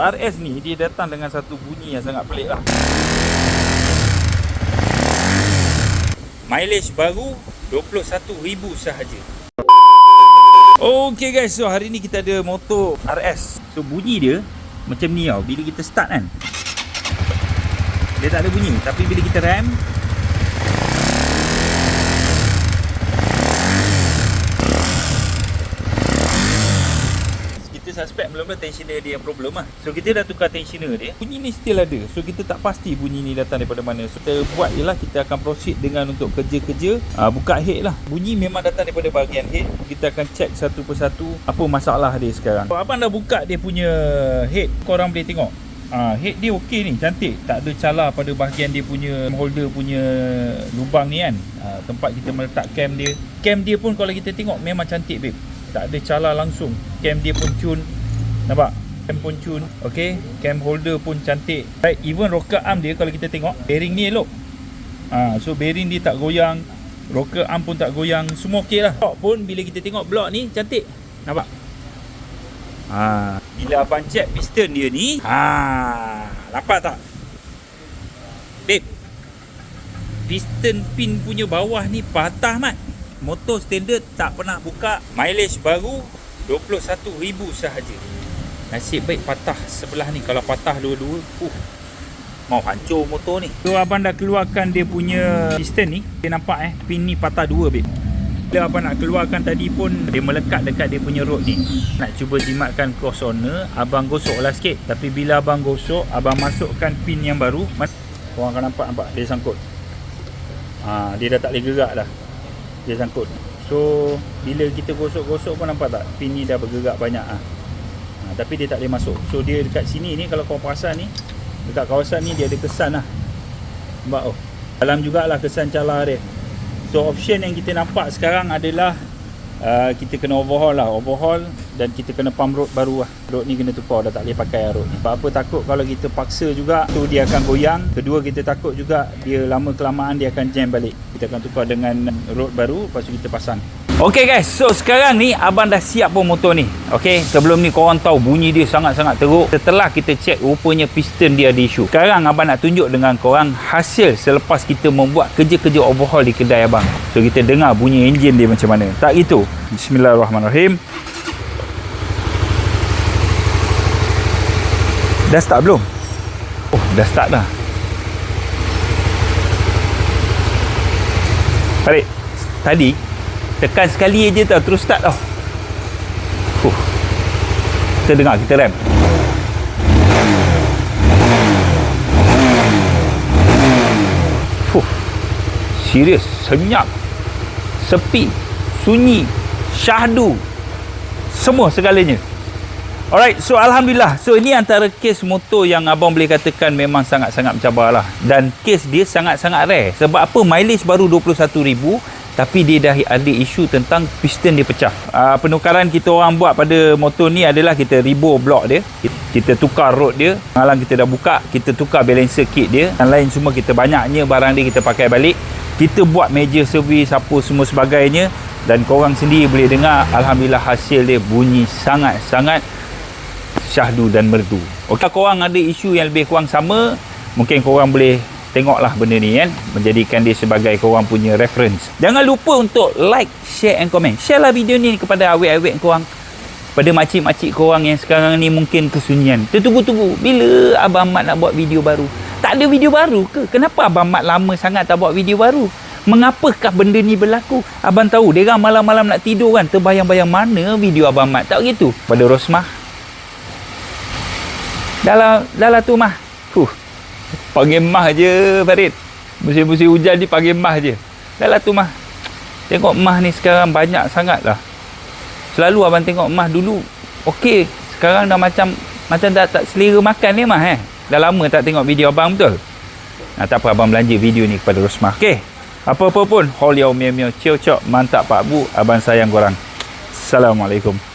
RS ni dia datang dengan satu bunyi yang sangat pelik lah. Mileage baru 21,000 sahaja. Okay guys, so hari ni kita ada motor RS. So bunyi dia macam ni tau. Bila kita start kan, dia tak ada bunyi. Tapi bila kita rem, kita suspect mula-mula tensioner dia yang problem lah. So kita dah tukar tensioner dia, bunyi ni still ada. So kita tak pasti bunyi ni datang daripada mana. So kita buat je lah, kita akan proceed dengan untuk kerja-kerja buka head lah. Bunyi memang datang daripada bahagian head. Kita akan check satu persatu apa masalah dia sekarang. So, abang dah buka dia punya head, korang boleh tengok. Head dia okey ni, cantik. Tak ada calar pada bahagian dia punya holder punya lubang ni kan. Tempat kita meletak cam dia. Cam dia pun kalau kita tengok memang cantik babe. Tak ada calar langsung. Cam dia pun cun. Nampak? Cam pun cun. Okay. Cam holder pun cantik. Right. Even rocker arm dia kalau kita tengok, bearing ni elok. So bearing dia tak goyang. Rocker arm pun tak goyang. Semua okey lah. Block pun bila kita tengok block ni cantik. Nampak? Bila abang check piston dia ni, nampak tak? Babe, piston pin punya bawah ni patah mat. Motor standard tak pernah buka. Mileage baru 21,000 sahaja. Nasib baik patah sebelah ni. Kalau patah dua-dua, mau hancur motor ni. So abang dah keluarkan dia punya piston ni. Dia nampak pin ni patah dua babe. Bila abang nak keluarkan tadi pun, dia melekat dekat dia punya rod ni. Nak cuba jimatkan cross owner, abang gosok lah sikit. Tapi bila abang gosok, abang masukkan pin yang baru, korang akan nampak dia sangkut. Dia dah tak boleh gerak dah. Dia sangkut. So bila kita gosok-gosok pun nampak tak, pin ni dah bergerak banyak tapi dia tak boleh masuk. So dia dekat sini ni, kalau kau perasan ni, dekat kawasan ni dia ada kesan lah. Nampak dalam jugalah kesan calar dia. So option yang kita nampak sekarang adalah kita kena overhaul lah. Overhaul dan kita kena pump rod baru lah. Rod ni kena tukar, dah tak boleh pakai rod ni. Sebab apa, takut kalau kita paksa juga tu dia akan goyang. Kedua, kita takut juga dia lama kelamaan dia akan jam balik. Kita akan tukar dengan rod baru, lepas tu kita pasang. Okay guys, so sekarang ni abang dah siap pun motor ni. Okay, sebelum ni korang tahu bunyi dia sangat-sangat teruk. Setelah kita check, rupanya piston dia ada isu. Sekarang abang nak tunjuk dengan korang hasil selepas kita membuat kerja-kerja overhaul di kedai abang. So kita dengar bunyi enjin dia macam mana. Tak gitu. Bismillahirrahmanirrahim. Dah start belum? Dah start dah. Tarik. Tadi tekan sekali aja tau, terus start tau. Kita dengar, kita rem. Serius, senyap, sepi, sunyi, syahdu, semua segalanya. Alright, so Alhamdulillah. So ini antara kes motor yang abang boleh katakan memang sangat-sangat mencabar lah. Dan kes dia sangat-sangat rare. Sebab apa? Mileage baru 21,000, tapi dia dah ada isu tentang piston dia pecah. Penukaran kita orang buat pada motor ni adalah kita rebore block dia, kita tukar rod dia, malam kita dah buka, kita tukar balancer kit dia, dan lain semua. Kita banyaknya barang dia kita pakai balik, kita buat major service apa semua sebagainya. Dan korang sendiri boleh dengar, Alhamdulillah hasil dia bunyi sangat-sangat syahdu dan merdu. Okey, korang ada isu yang lebih kurang sama, mungkin korang boleh tengoklah benda ni kan, menjadikan dia sebagai korang punya reference. Jangan lupa untuk like, share and comment. Share lah video ni kepada awet-awet korang, pada makcik-makcik korang yang sekarang ni mungkin kesunyian. Tertunggu-tunggu bila Abang Mat nak buat video baru. Tak ada video baru ke? Kenapa Abang Mat lama sangat tak buat video baru? Mengapakah benda ni berlaku? Abang tahu dia orang malam-malam nak tidur kan, terbayang-bayang mana video Abang Mat. Tak begitu? Pada Rosmah, dah lah tu Mah. Panggil Mah je Farid. Musim-musim hujan ni panggil Mah je. Dah lah tu Mah. Tengok Mah ni sekarang banyak sangat lah. Selalu abang tengok Mah dulu okey, sekarang dah macam tak selera makan ni Mah Dah lama tak tengok video abang betul. Tak apa, abang belanja video ni kepada Rosmah. Okey, apa-apa pun, haul yau miao miao, ciao ciao, mantap Pak Bu, abang sayang korang. Assalamualaikum.